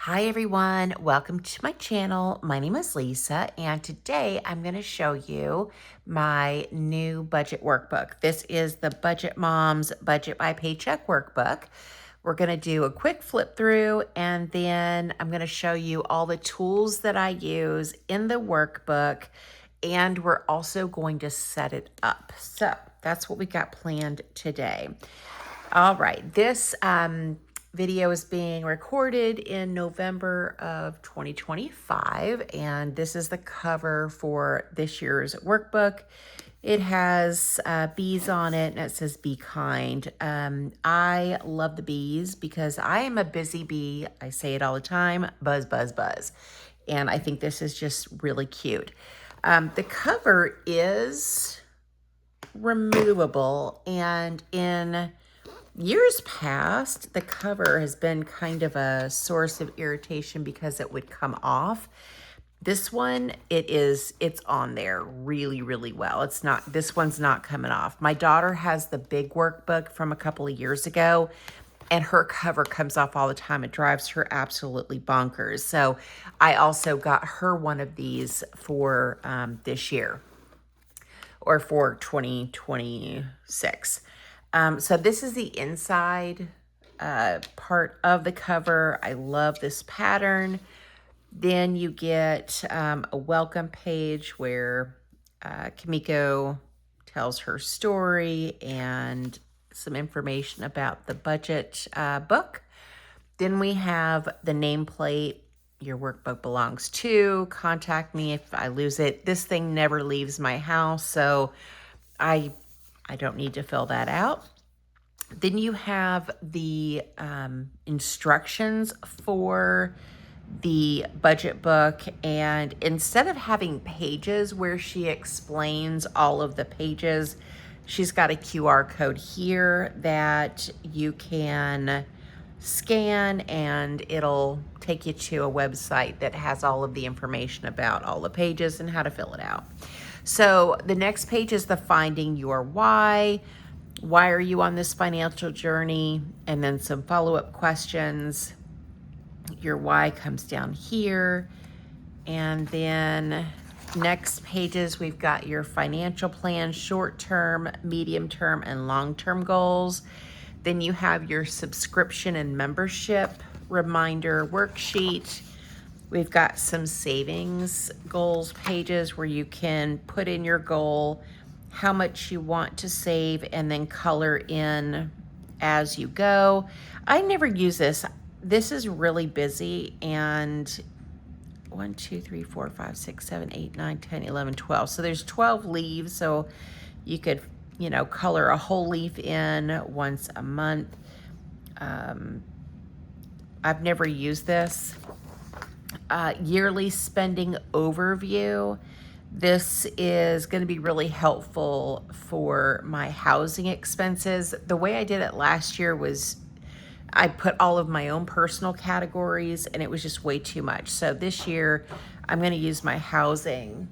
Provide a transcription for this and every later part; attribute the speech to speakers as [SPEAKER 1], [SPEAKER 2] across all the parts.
[SPEAKER 1] Hi everyone, welcome to my channel. My name is Lisa and today I'm going to show you my new budget workbook. This is the Budget Moms Budget by Paycheck workbook. We're going to do a quick flip through and then I'm going to show you all the tools that I use in the workbook, and we're also going to set it up. So that's what we got planned today. All right, this video is being recorded in November of 2025, and this is the cover for this year's workbook. It has bees on it, and it says "Be kind." I love the bees because I am a busy bee. I say it all the time, buzz, buzz, buzz. And I think this is just really cute. The cover is removable, and in years past, the cover has been kind of a source of irritation because it would come off. This one, it's on there really, really well. This one's not coming off. My daughter has the big workbook from a couple of years ago, and her cover comes off all the time. It drives her absolutely bonkers. So I also got her one of these for this year, or for 2026. So this is the inside part of the cover. I love this pattern. Then you get a welcome page where Kimiko tells her story and some information about the budget book. Then we have the nameplate. Your workbook belongs to. Contact me if I lose it. This thing never leaves my house, so I don't need to fill that out. Then you have the instructions for the budget book, and instead of having pages where she explains all of the pages, she's got a QR code here that you can scan, and it'll take you to a website that has all of the information about all the pages and how to fill it out. So the next page is the finding your why. Why are you on this financial journey? And then some follow-up questions. Your why comes down here. And then next pages, we've got your financial plan, short-term, medium-term, and long-term goals. Then you have your subscription and membership reminder worksheet. We've got some savings goals pages where you can put in your goal, how much you want to save, and then color in as you go. I never use this. This is really busy, and 1, 2, 3, 4, 5, 6, 7, 8, 9, 10, 11, 12. So there's 12 leaves, so you could, color a whole leaf in once a month. I've never used this. Yearly spending overview. This is going to be really helpful for my housing expenses. The way I did it last year was I put all of my own personal categories, and it was just way too much. So this year I'm going to use my housing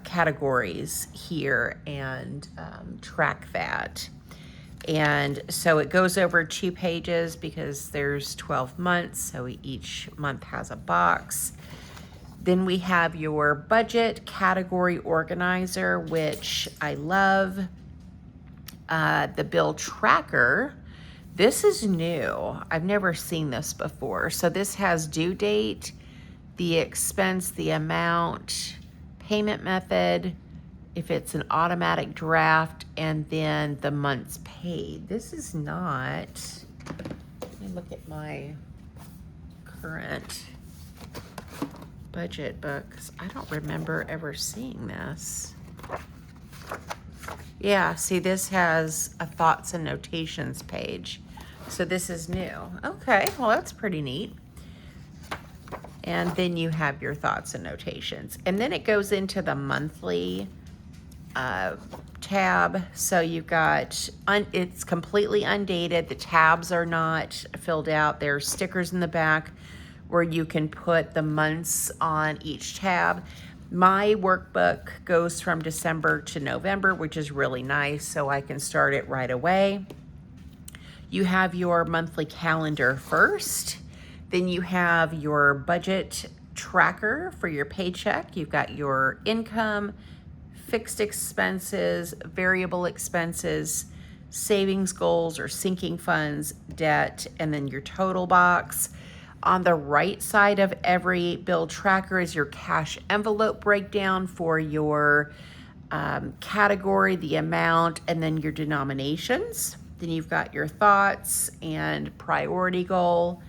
[SPEAKER 1] categories here and track that. And so it goes over 2 pages because there's 12 months, so each month has a box. Then we have your budget category organizer, which I love. The bill tracker. This is new. I've never seen this before. So this has due date, the expense, the amount, payment method, if it's an automatic draft, and then the months paid. This is not, let me look at my current budget books. I don't remember ever seeing this. Yeah, see, this has a thoughts and notations page. So this is new. Okay, well, that's pretty neat. And then you have your thoughts and notations. And then it goes into the monthly tab. So you've got, it's completely undated. The tabs are not filled out. There's stickers in the back where you can put the months on each tab. My workbook goes from December to November, which is really nice, so I can start it right away. You have your monthly calendar first, Then you have your budget tracker for your paycheck. You've got your income, fixed expenses, variable expenses, savings goals or sinking funds, debt, and then your total box. On the right side of every bill tracker is your cash envelope breakdown for your category, the amount, and then your denominations. Then you've got your thoughts and priority goal.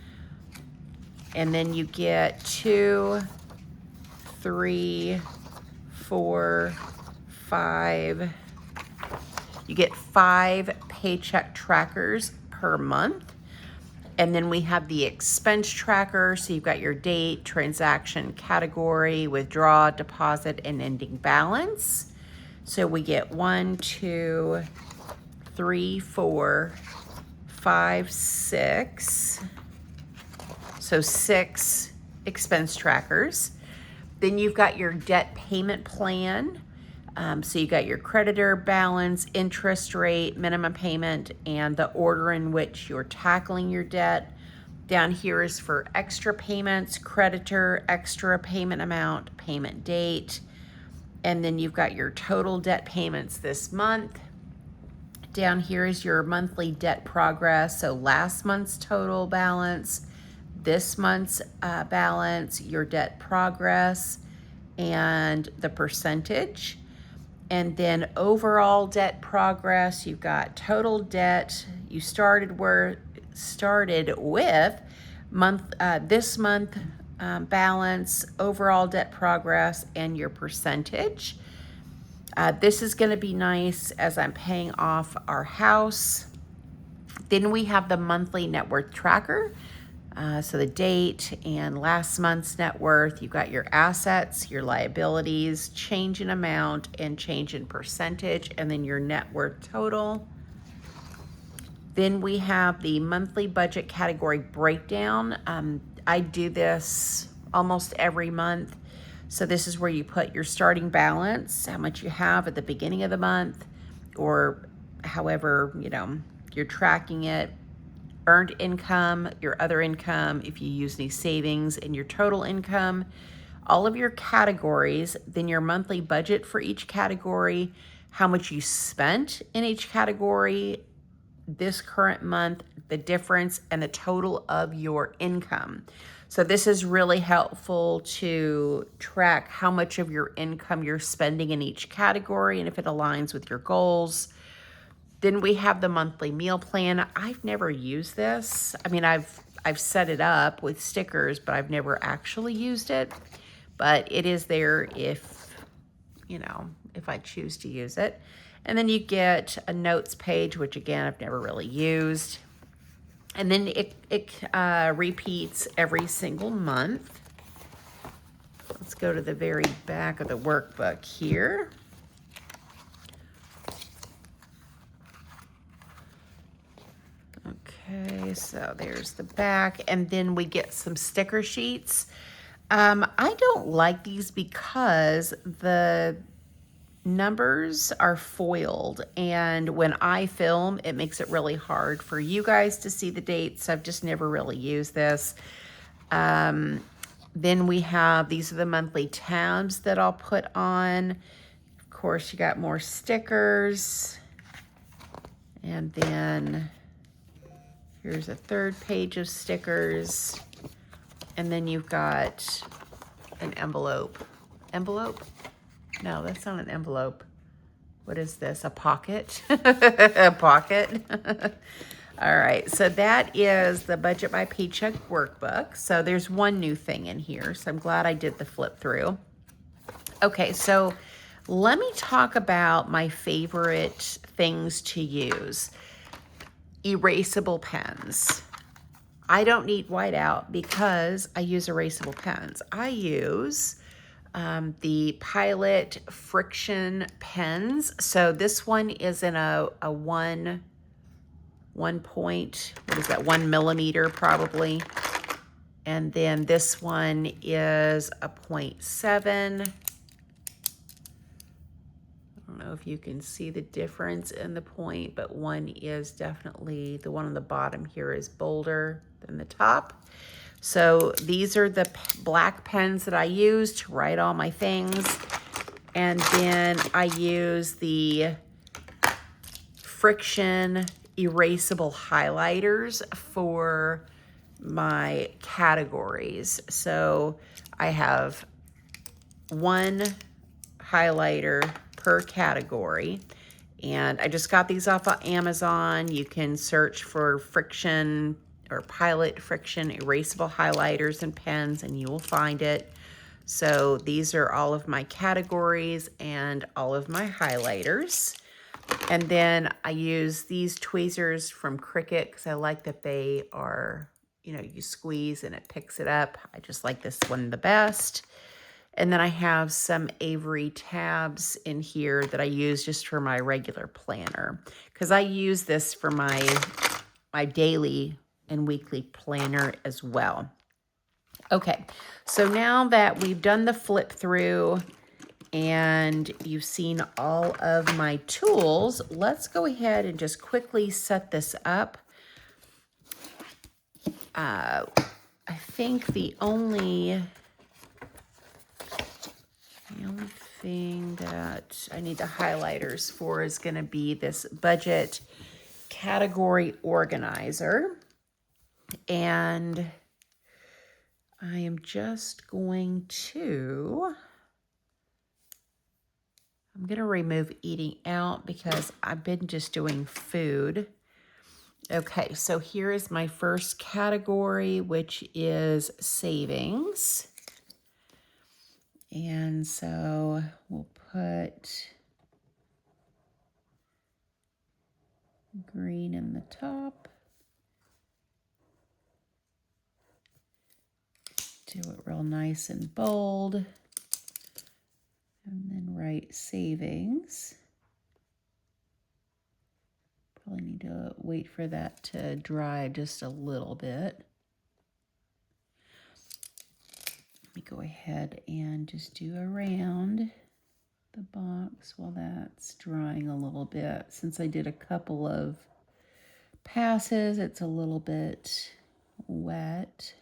[SPEAKER 1] And then you get 2, 3, 4, 5. You get 5 paycheck trackers per month. And then we have the expense tracker. So you've got your date, transaction, category, withdraw, deposit, and ending balance. So we get 1, 2, 3, 4, 5, 6. So 6 expense trackers. Then you've got your debt payment plan. So you got your creditor balance, interest rate, minimum payment, and the order in which you're tackling your debt. Down here is for extra payments, creditor, extra payment amount, payment date. And then you've got your total debt payments this month. Down here is your monthly debt progress. So last month's total balance, this month's balance, your debt progress, and the percentage. And then overall debt progress, you've got total debt. You started with this month balance, overall debt progress, and your percentage. This is going to be nice as I'm paying off our house. Then we have the monthly net worth tracker. So the date and last month's net worth. You've got your assets, your liabilities, change in amount, and change in percentage, and then your net worth total. Then we have the monthly budget category breakdown. I do this almost every month. So this is where you put your starting balance, how much you have at the beginning of the month, or however, you're tracking it. Earned income, your other income, if you use any savings, and your total income, all of your categories, then your monthly budget for each category, how much you spent in each category this current month, the difference, and the total of your income. So this is really helpful to track how much of your income you're spending in each category and if it aligns with your goals. Then we have the monthly meal plan. I've never used this. I mean, I've set it up with stickers, but I've never actually used it. But it is there if I choose to use it. And then you get a notes page, which again, I've never really used. And then it repeats every single month. Let's go to the very back of the workbook here. Okay, so there's the back, and then we get some sticker sheets. I don't like these because the numbers are foiled, and when I film, it makes it really hard for you guys to see the dates. I've just never really used this. Then we have, these are the monthly tabs that I'll put on. Of course, you got more stickers, and then here's a third page of stickers. And then you've got an envelope. Envelope? No, that's not an envelope. What is this? A pocket? A pocket? All right, so that is the Budget by Paycheck workbook. So there's one new thing in here, so I'm glad I did the flip through. Okay, so let me talk about my favorite things to use. Erasable pens. I don't need whiteout because I use erasable pens. I use the Pilot friction pens. So this one is in a 1 point, what is that, 1 millimeter probably. And then this one is a 0.7. I don't know if you can see the difference in the point, but one is definitely, the one on the bottom here is bolder than the top. So these are the black pens that I use to write all my things. And then I use the Friction erasable highlighters for my categories. So I have one highlighter per category. And I just got these off of Amazon. You can search for Friction or Pilot Friction erasable highlighters and pens and you will find it. So these are all of my categories and all of my highlighters. And then I use these tweezers from Cricut because I like that they are, you know, you squeeze and it picks it up. I just like this one the best. And then I have some Avery tabs in here that I use just for my regular planner because I use this for my daily and weekly planner as well. Okay, so now that we've done the flip through and you've seen all of my tools, let's go ahead and just quickly set this up. I think the only thing that I need the highlighters for is going to be this budget category organizer. And I am just going to... I'm going to remove eating out because I've been just doing food. Okay, so here is my first category, which is savings. And so we'll put green in the top. Do it real nice and bold. And then write savings. Probably need to wait for that to dry just a little bit. Let me go ahead and just do around the box while that's drying a little bit. Since I did a couple of passes, it's a little bit wet.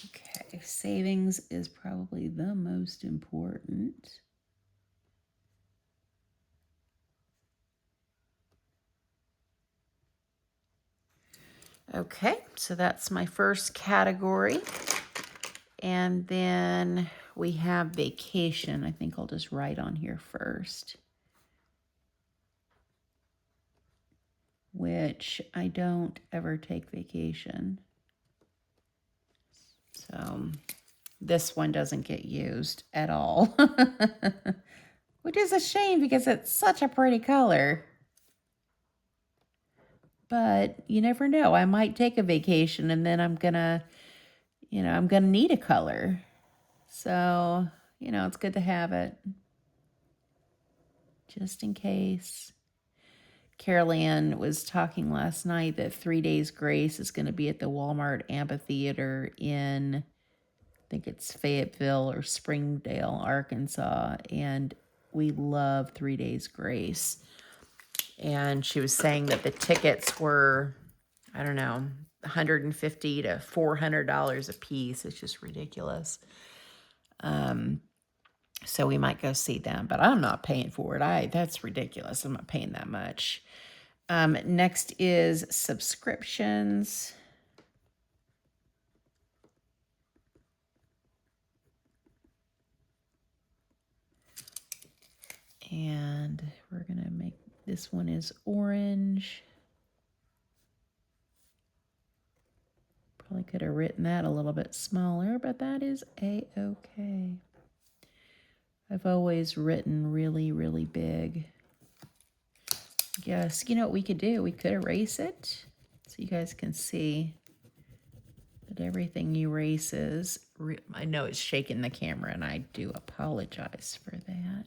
[SPEAKER 1] Okay, savings is probably the most important. Okay, so that's my first category. And then we have vacation. I think I'll just write on here first. Which I don't ever take vacation. So this one doesn't get used at all. Which is a shame because it's such a pretty color. But you never know. I might take a vacation and then I'm gonna need a color. So, it's good to have it. Just in case. Carol Ann was talking last night that 3 Days Grace is going to be at the Walmart Amphitheater in, I think it's Fayetteville or Springdale, Arkansas. And we love 3 Days Grace. And she was saying that the tickets were, I don't know, $150 to $400 a piece. It's just ridiculous. So we might go see them, but I'm not paying for it. That's ridiculous. I'm not paying that much. Next is subscriptions. And we're going to make, this one is orange. Probably could have written that a little bit smaller, but that is A-okay. I've always written really, really big. Yes, you know what we could do? We could erase it so you guys can see that everything erases. I know it's shaking the camera, and I do apologize for that.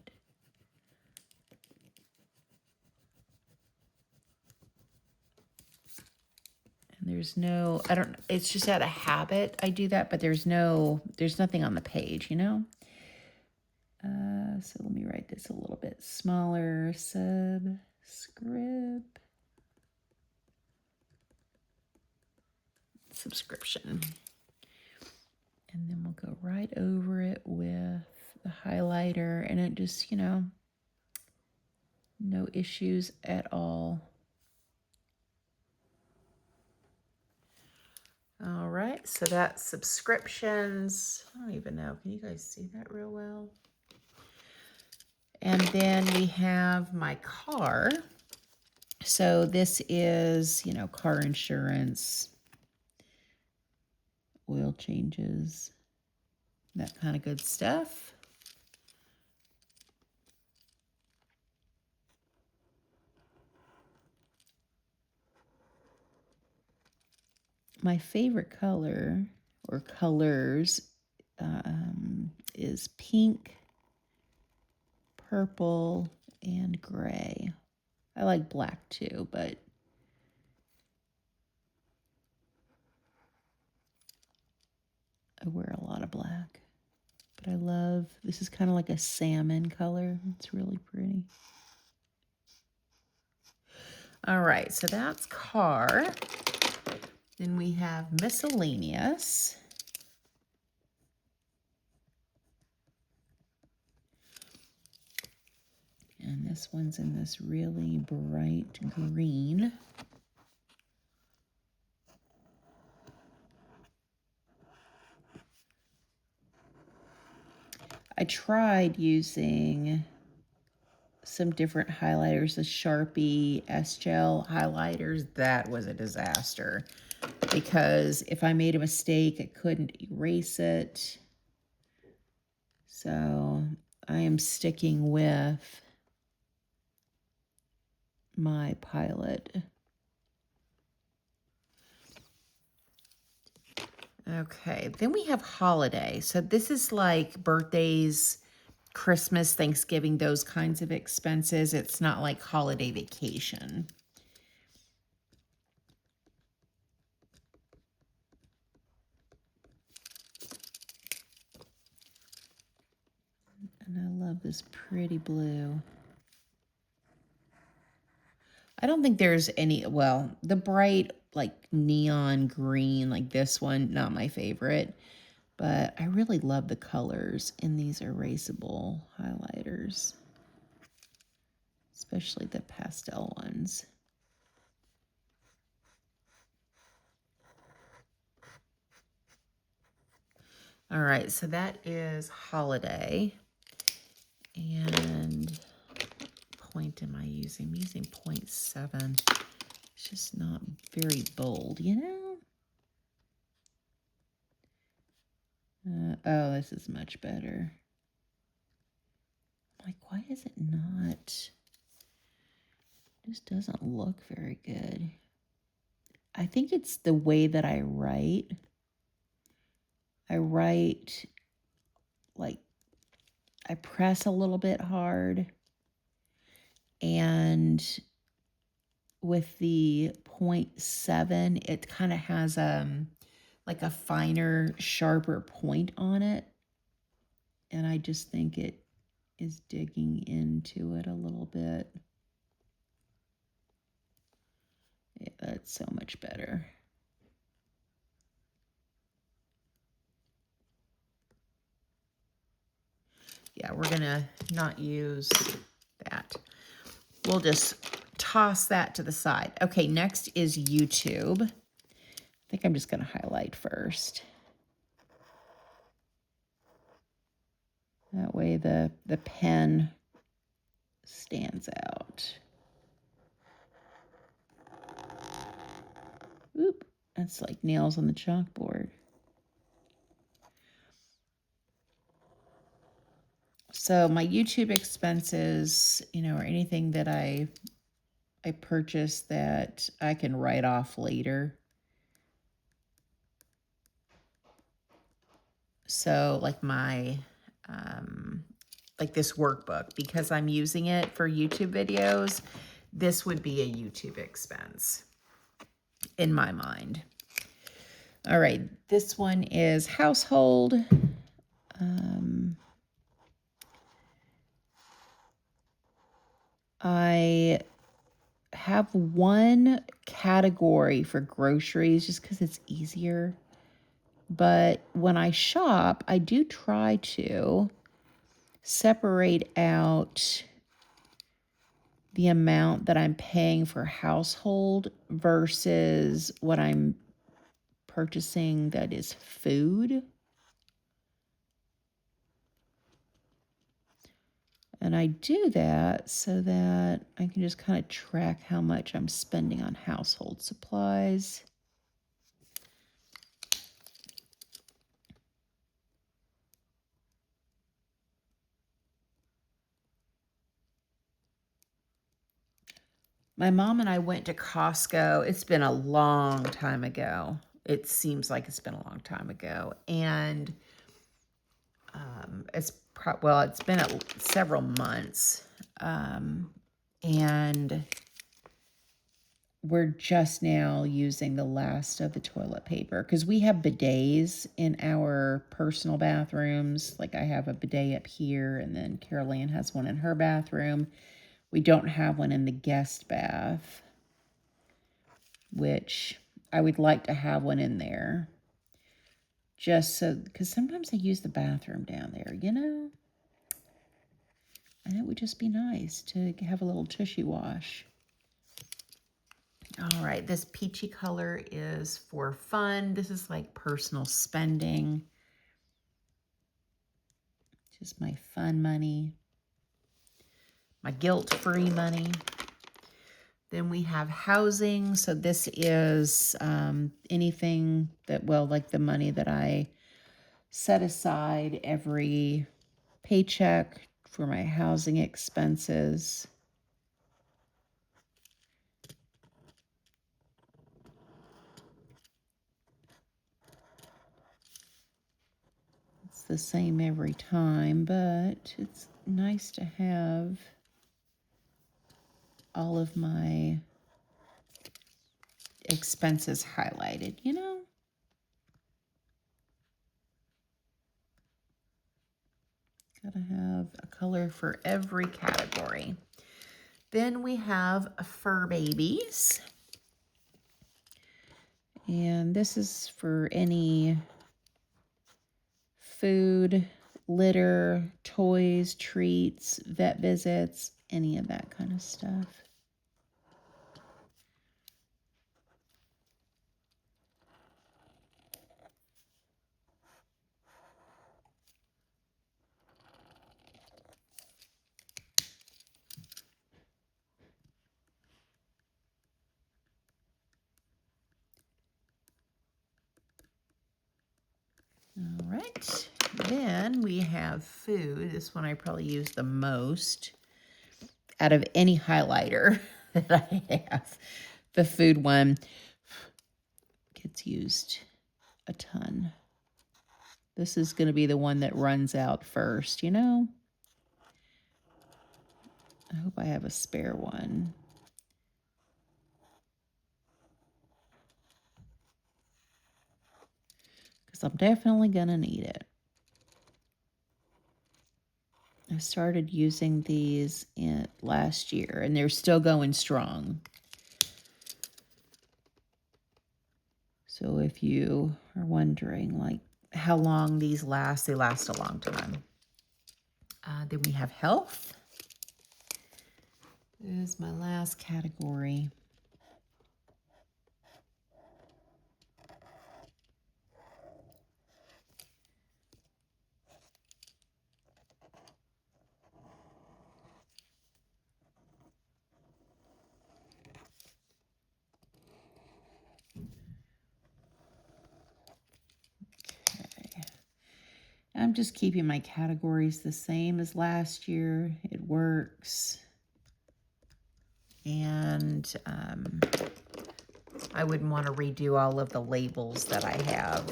[SPEAKER 1] And there's no, it's just out of habit I do that, but there's nothing on the page, So let me write this a little bit smaller. Subscribe. Subscription. And then we'll go right over it with the highlighter, and it just, no issues at all. All right, so that's subscriptions. I don't even know. Can you guys see that real well? And then we have my car. So this is, car insurance, oil changes, that kind of good stuff. My favorite color or colors is pink, purple, and gray. I like black too, but I wear a lot of black. But I love, this is kind of like a salmon color. It's really pretty. All right, so that's car. Then we have miscellaneous. And this one's in this really bright green. I tried using some different highlighters, the Sharpie S-Gel highlighters. That was a disaster because if I made a mistake, I couldn't erase it. So I am sticking with my Pilot. Okay, then we have holiday. So this is like birthdays, Christmas, Thanksgiving, those kinds of expenses. It's not like holiday vacation. And I love this pretty blue. I don't think there's any, well, the bright like neon green, like this one, not my favorite. But I really love the colors in these erasable highlighters, especially the pastel ones. All right, so that is holiday. And point am I using? I'm using 0.7. It's just not very bold, Oh, this is much better. I'm like, why is it not? It just doesn't look very good. I think it's the way that I write. I write like I press a little bit hard, and with the 0.7, it kind of has like a finer, sharper point on it. And I just think it is digging into it a little bit. Yeah, that's so much better. Yeah, we're gonna not use that. We'll just toss that to the side. Okay, next is YouTube. I think I'm just gonna highlight first. That way the pen stands out. Oop, that's like nails on the chalkboard. So my YouTube expenses, or anything that I purchase that I can write off later. So like my, like this workbook, because I'm using it for YouTube videos, this would be a YouTube expense in my mind. All right, this one is household. I have one category for groceries just because it's easier. But when I shop, I do try to separate out the amount that I'm paying for household versus what I'm purchasing that is food. And I do that so that I can just kind of track how much I'm spending on household supplies. My mom and I went to Costco. It's been a long time ago. It seems like it's been a long time ago. And it's been several months. And we're just now using the last of the toilet paper because we have bidets in our personal bathrooms. Like I have a bidet up here, and then Carol Ann has one in her bathroom. We don't have one in the guest bath, which I would like to have one in there. Just so, because sometimes I use the bathroom down there, you know? And it would just be nice to have a little tushy wash. All right, this peachy color is for fun. This is like personal spending. Just my fun money. My guilt-free money. Then we have housing. So this is anything that, like the money that I set aside every paycheck for my housing expenses. It's the same every time, but it's nice to have all of my expenses highlighted, you know? Gotta have a color for every category. Then we have fur babies. And this is for any food, litter, toys, treats, vet visits, any of that kind of stuff. All right, then we have food. This one I probably use the most out of any highlighter that I have. The food one gets used a ton. This is going to be the one that runs out first, you know? I hope I have a spare one. Because I'm definitely going to need it. I started using these last year, and they're still going strong. So if you are wondering, like, how long these last, they last a long time. Then we have health. This is my last category. I'm just keeping my categories the same as last year. It works. And I wouldn't want to redo all of the labels that I have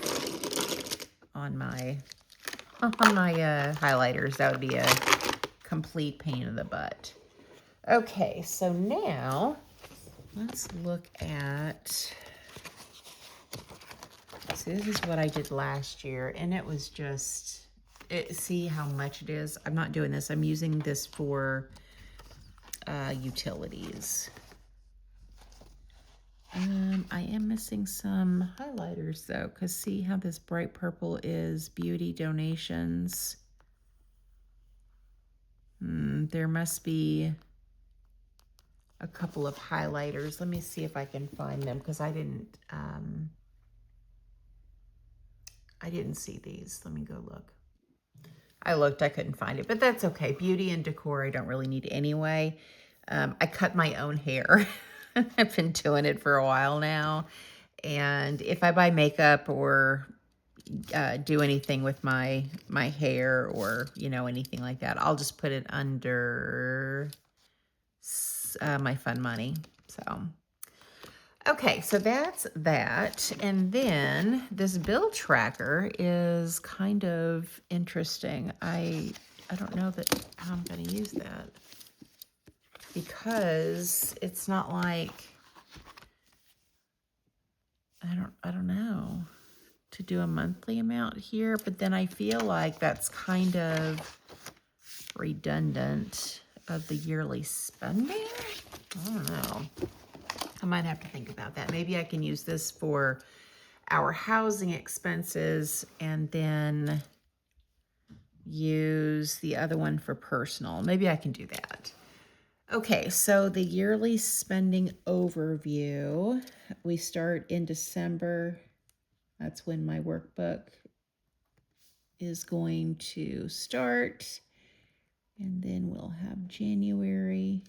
[SPEAKER 1] on my highlighters. That would be a complete pain in the butt. Okay, so now let's look at... So this is what I did last year, and it was just, see how much it is? I'm not doing this. I'm using this for utilities. I am missing some highlighters though, because see how this bright purple is beauty donations. There must be a couple of highlighters. Let me see if I can find them, because I didn't see these. Let me go look. I looked, I couldn't find it, but that's okay. Beauty and decor, I don't really need anyway. I cut my own hair. I've been doing it for a while now. And if I buy makeup or do anything with my hair or, you know, anything like that, I'll just put it under my fun money. So, okay, so that's that. And then this bill tracker is kind of interesting. I don't know how I'm going to use that, because it's not like, I don't know, to do a monthly amount here, but then I feel like that's kind of redundant of the yearly spending. I don't know. I might have to think about that. Maybe I can use this for our housing expenses and then use the other one for personal. Maybe I can do that. Okay, so the yearly spending overview. We start in December. That's when my workbook is going to start. And then we'll have January,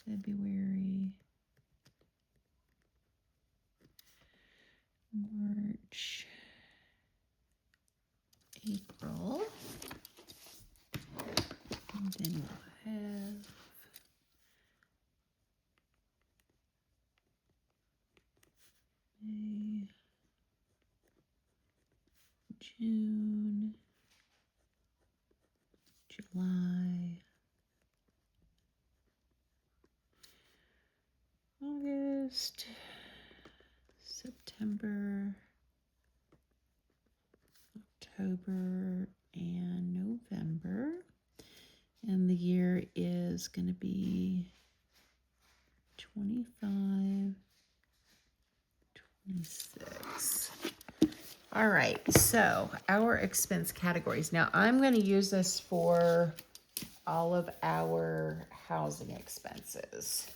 [SPEAKER 1] February, March, April. And then we'll have May, June, July, August, September, October, and November. And the year is going to be 25, 26. All right, so our expense categories. Now I'm going to use this for all of our housing expenses.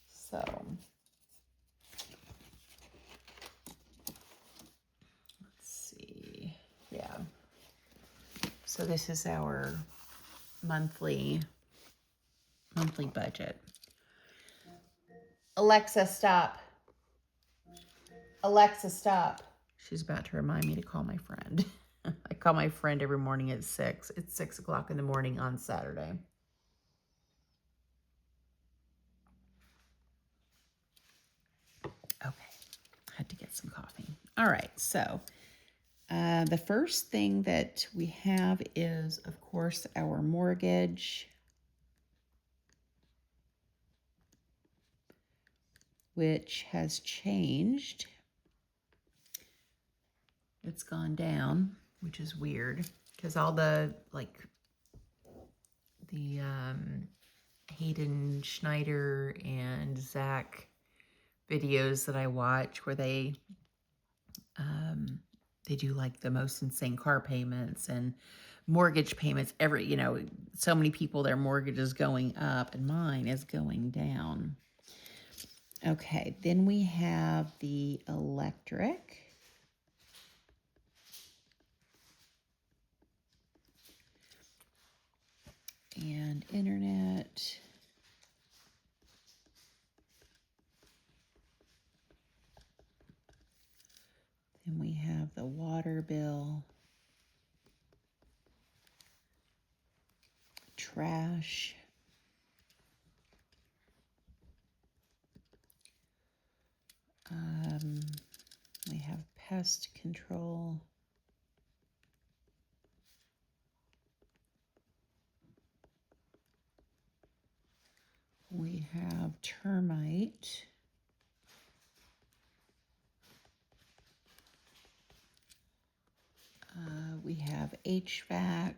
[SPEAKER 1] So let's see. Yeah. So this is our monthly budget. Alexa, stop. Alexa, stop. She's about to remind me to call my friend. I call my friend every morning at 6. It's 6 o'clock in the morning on Saturday. Okay, had to get some coffee. All right, so the first thing that we have is, of course, our mortgage, which has changed. It's gone down, which is weird, because all the, like, the Hayden Schneider and Zach videos that I watch where they do like the most insane car payments and mortgage payments. You know, so many people, their mortgage is going up and mine is going down. Okay, then we have the electric. And internet. Then we have the water bill. Trash. We have pest control. We have termite. We have have HVAC.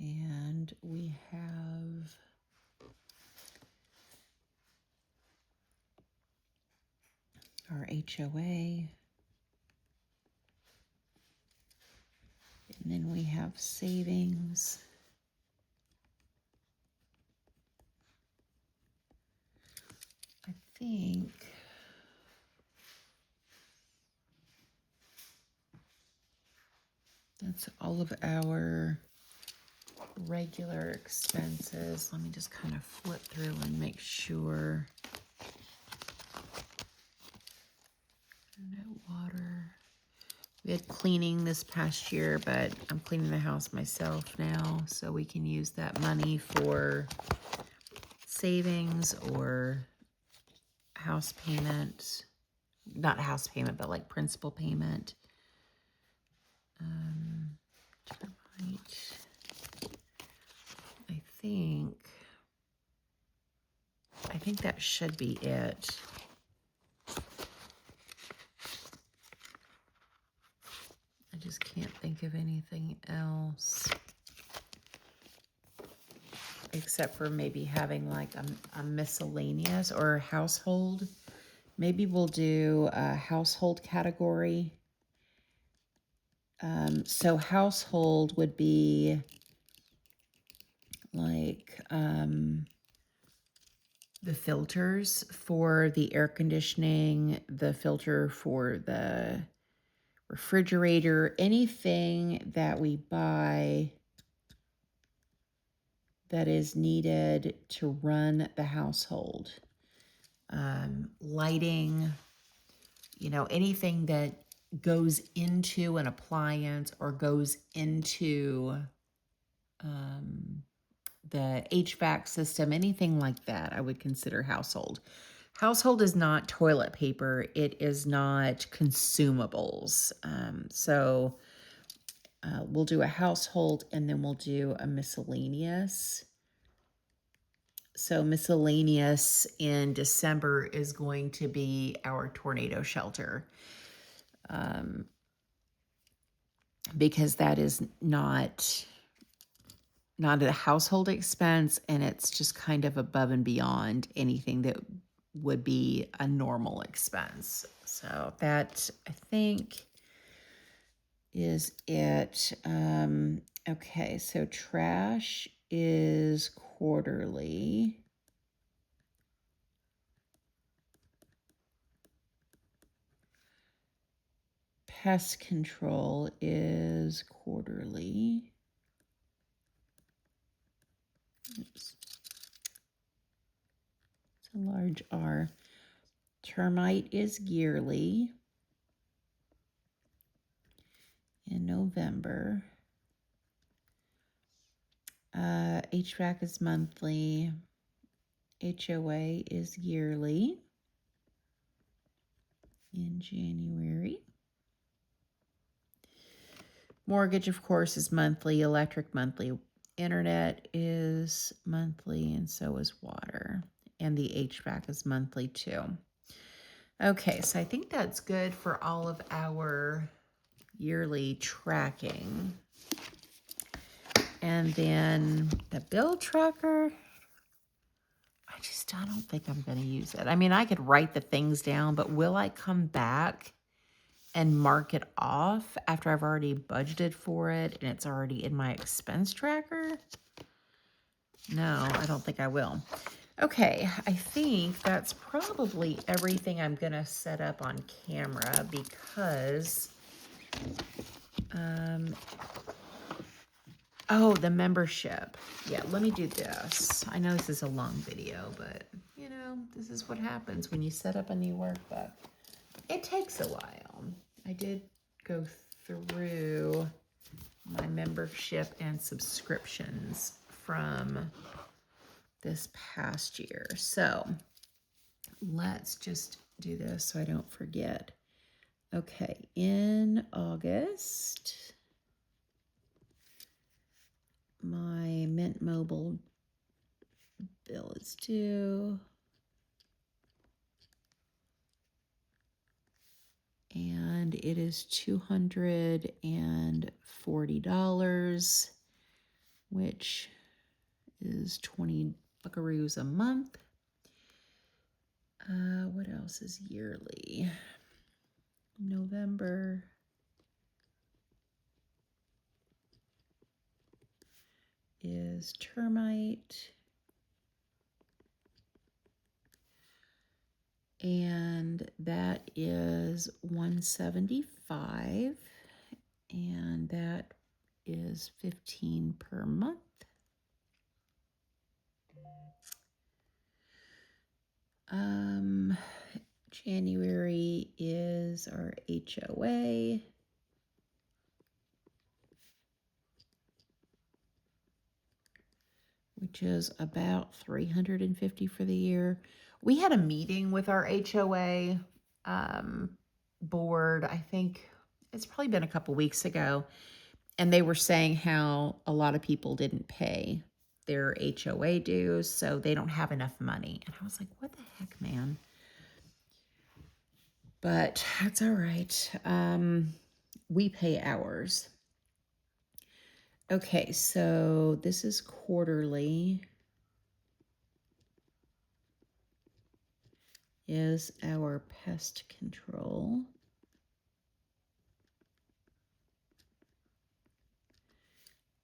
[SPEAKER 1] And we have our HOA. And then we have savings. I think that's all of our regular expenses. Let me just kind of flip through and make sure. No water. We had cleaning this past year, but I'm cleaning the house myself now, so we can use that money for savings or house payment. Not house payment, but like principal payment. Termite. I think that should be it. I just can't think of anything else. Except for maybe having like a miscellaneous or household. Maybe we'll do a household category. So household would be like the filters for the air conditioning, the filter for the refrigerator, anything that we buy that is needed to run the household. Lighting, you know, anything that goes into an appliance or goes into the HVAC system, anything like that, I would consider household. Household is not toilet paper. It is not consumables. So we'll do a household and then we'll do a miscellaneous. So miscellaneous in December is going to be our tornado shelter. Because that is not a household expense, and it's just kind of above and beyond anything that would be a normal expense. So that, I think, is it. Okay, so trash is quarterly. Pest control is quarterly. Oops. It's a large R. Termite is yearly. In November. HVAC is monthly. HOA is yearly. In January. Mortgage, of course, is monthly. Electric, monthly. Internet is monthly, and so is water. And the HVAC is monthly, too. Okay, so I think that's good for all of our yearly tracking. And then the bill tracker, I don't think I'm going to use it. I mean, I could write the things down, but will I come back and mark it off after I've already budgeted for it and it's already in my expense tracker? No, I don't think I will. Okay, I think that's probably everything I'm going to set up on camera because, oh, the membership. Yeah, let me do this. I know this is a long video, but, you know, this is what happens when you set up a new workbook. It takes a while. I did go through my membership and subscriptions from this past year. So let's just do this so I don't forget. Okay, in August, my Mint Mobile bill is due. and it is $240, which is 20 buckaroos a month. What else is yearly? November is termite. And that is $175, and that is $15 per month. January is our HOA. Which is about $350 for the year. We had a meeting with our HOA board. I think it's probably been a couple weeks ago. And they were saying how a lot of people didn't pay their HOA dues, so they don't have enough money. And I was like, what the heck, man? But that's all right. We pay ours. Okay, so this is quarterly. Is our pest control.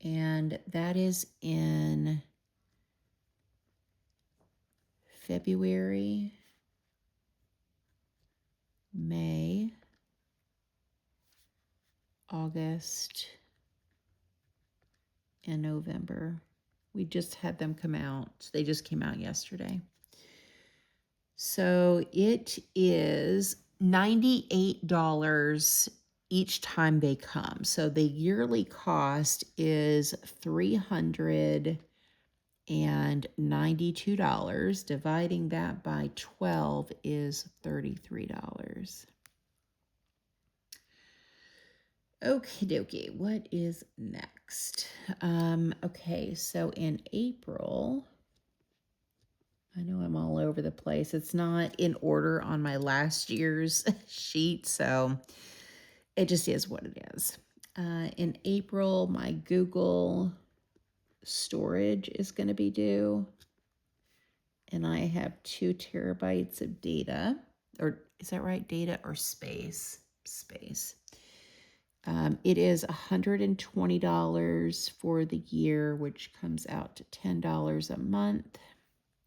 [SPEAKER 1] And that is in February, May, August, and November. We just had them come out. They just came out yesterday. So it is $98 each time they come. So the yearly cost is $392. Dividing that by 12 is $33. Okie dokie, what is next? Okay, so in April, I know I'm all over the place. It's not in order on my last year's sheet, so it just is what it is. In April, my Google storage is going to be due, and I have 2 terabytes of data, or is that right? Data or space? Space. It is $120 for the year, which comes out to $10 a month.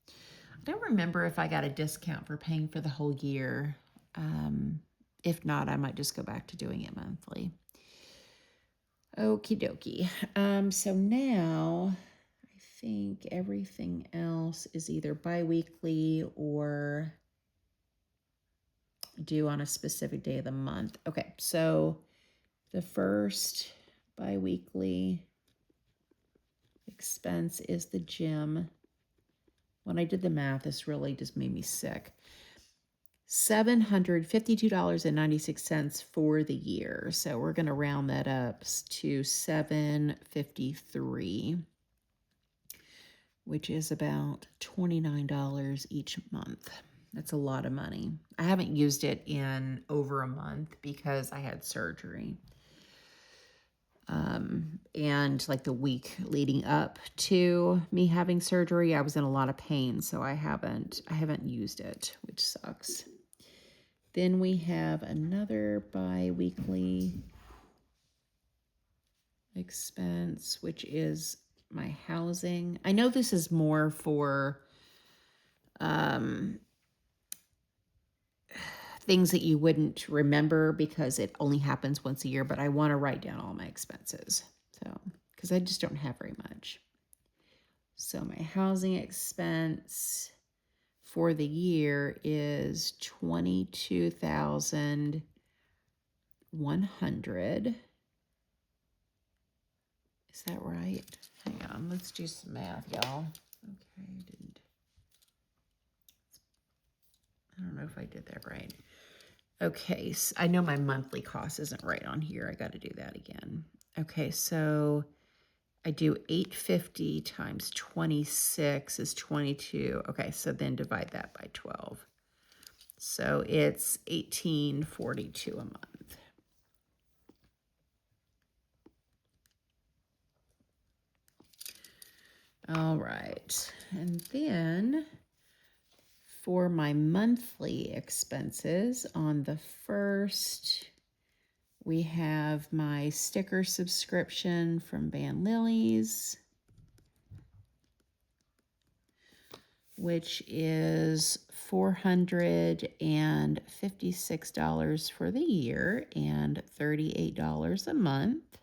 [SPEAKER 1] I don't remember if I got a discount for paying for the whole year. If not, I might just go back to doing it monthly. Okie dokie. So now I think everything else is either bi-weekly or due on a specific day of the month. Okay, so the first bi-weekly expense is the gym. When I did the math, this really just made me sick. $752.96 for the year. So we're going to round that up to $753, which is about $29 each month. That's a lot of money. I haven't used it in over a month because I had surgery. And like the week leading up to me having surgery, I was in a lot of pain, so I haven't used it, which sucks. Then we have another bi-weekly expense, which is my housing. I know this is more for things that you wouldn't remember because it only happens once a year, but I want to write down all my expenses. So, because I just don't have very much. So my housing expense for the year is $22,100. Is that right? Hang on, let's do some math, y'all. Okay, I don't know if I did that right. Okay, so I know my monthly cost isn't right on here. I got to do that again. Okay, so I do $850 times 26 is 22. Okay, so then divide that by 12. So it's $18.42 a month. All right. And then for my monthly expenses, on the first, we have my sticker subscription from Van Lilies, which is $456 for the year and $38 a month.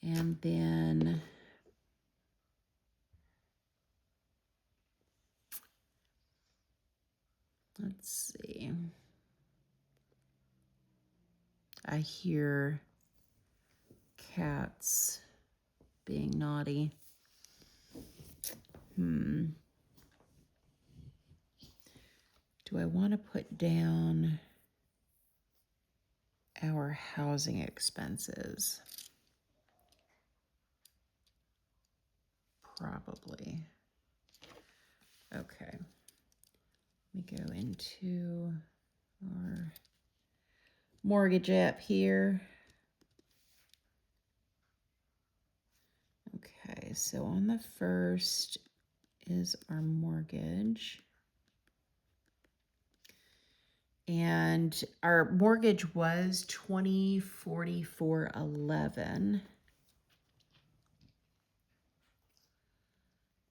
[SPEAKER 1] And then let's see. I hear cats being naughty. Do I want to put down our housing expenses? Probably. Okay. Let me go into our mortgage app here. Okay, so on the first is our mortgage. And our mortgage was $20.44.11.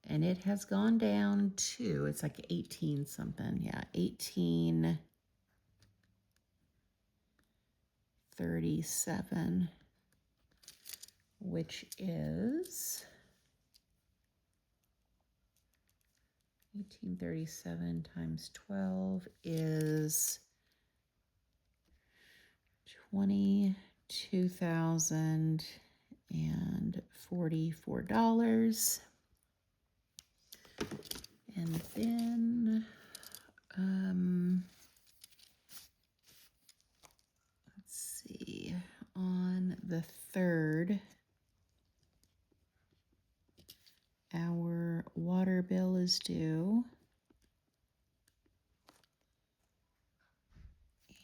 [SPEAKER 1] And it has gone down to, it's like 18 something. Yeah, 1837, which is 1837 times 12 is $22,044. And then, let's see, on the third, our water bill is due.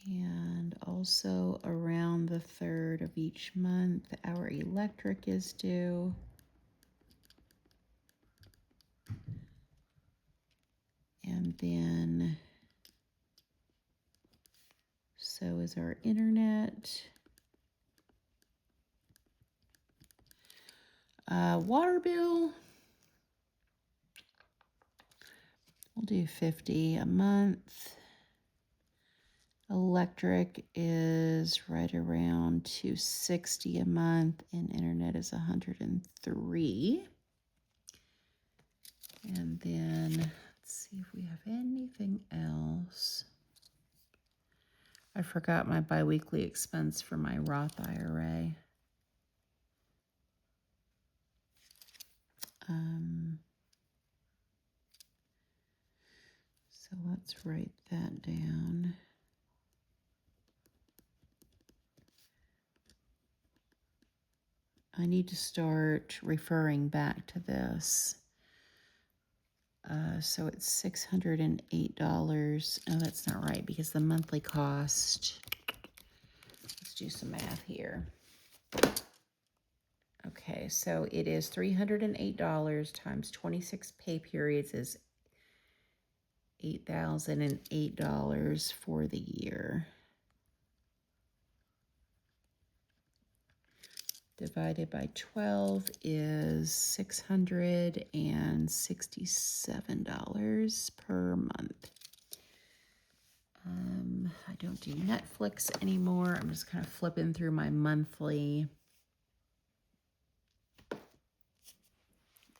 [SPEAKER 1] And also around the third of each month, our electric is due. And then so is our internet. Water bill, we'll do $50 a month. Electric is right around $260 a month, and internet is $103. And then let's see if we have anything else. I forgot my biweekly expense for my Roth IRA. So let's write that down. I need to start referring back to this. So it's $608. No, that's not right because the monthly cost, let's do some math here. Okay, so it is $308 times 26 pay periods is $8,008 for the year. Divided by 12 is $667 per month. I don't do Netflix anymore. I'm just kind of flipping through my monthly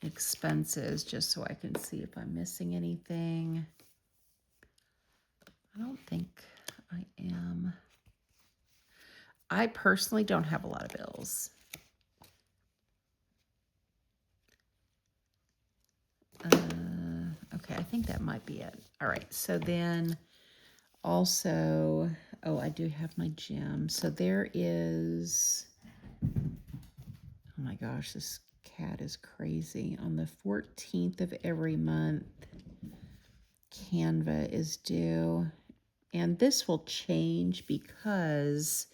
[SPEAKER 1] expenses just so I can see if I'm missing anything. I don't think I am. I personally don't have a lot of bills. Okay, I think that might be it. All right, so then also, oh, I do have my gym. So there is, oh my gosh, this cat is crazy. On the 14th of every month, Canva is due. And this will change because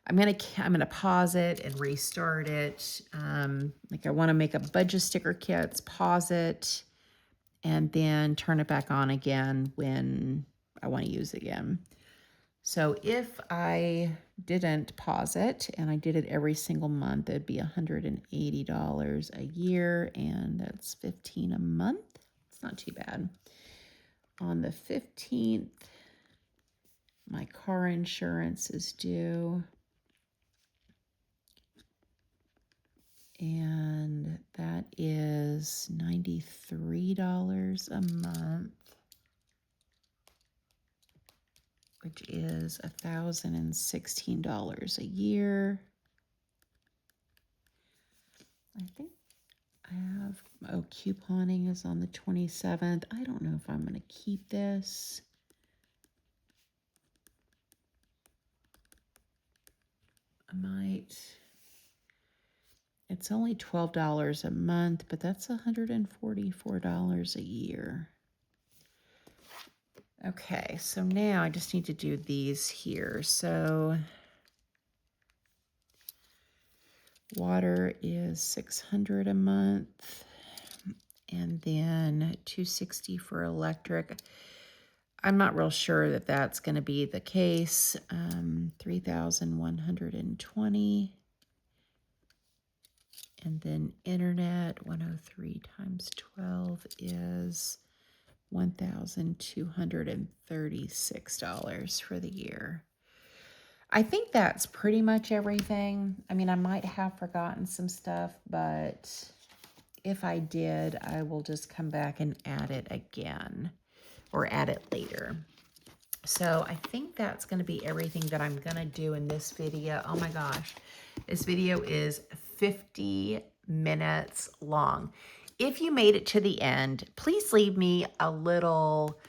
[SPEAKER 1] I'm gonna pause it and restart it. Like I want to make a bunch of sticker kits, pause it, and then turn it back on again when I want to use it again. So if I didn't pause it and I did it every single month, it'd be $180 a year, and that's $15 a month. It's not too bad. On the 15th, my car insurance is due. And that is $93 a month, which is $1,016 a year. I think I have, oh, couponing is on the 27th. I don't know if I'm going to keep this. I might. It's only $12 a month, but that's $144 a year. Okay, so now I just need to do these here. So water is $600 a month, and then $260 for electric. I'm not real sure that that's going to be the case. $3,120. And then internet, 103 times 12 is $1,236 for the year. I think that's pretty much everything. I mean, I might have forgotten some stuff, but if I did, I will just come back and add it again or add it later. So I think that's going to be everything that I'm going to do in this video. Oh my gosh, this video is 50 minutes long. If you made it to the end, please leave me a little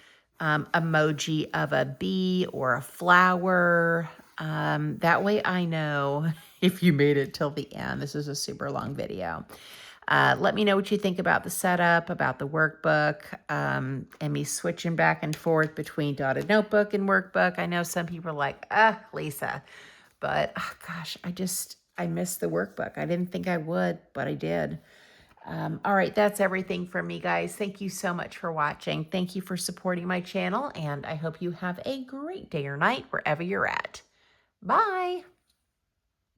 [SPEAKER 1] emoji of a bee or a flower. That way I know if you made it till the end. This is a super long video. Let me know what you think about the setup, about the workbook, and me switching back and forth between dotted notebook and workbook. I know some people are like, Lisa, but oh, gosh, I missed the workbook. I didn't think I would, but I did. All right, that's everything from me, guys. Thank you so much for watching. Thank you for supporting my channel, and I hope you have a great day or night wherever you're at. Bye.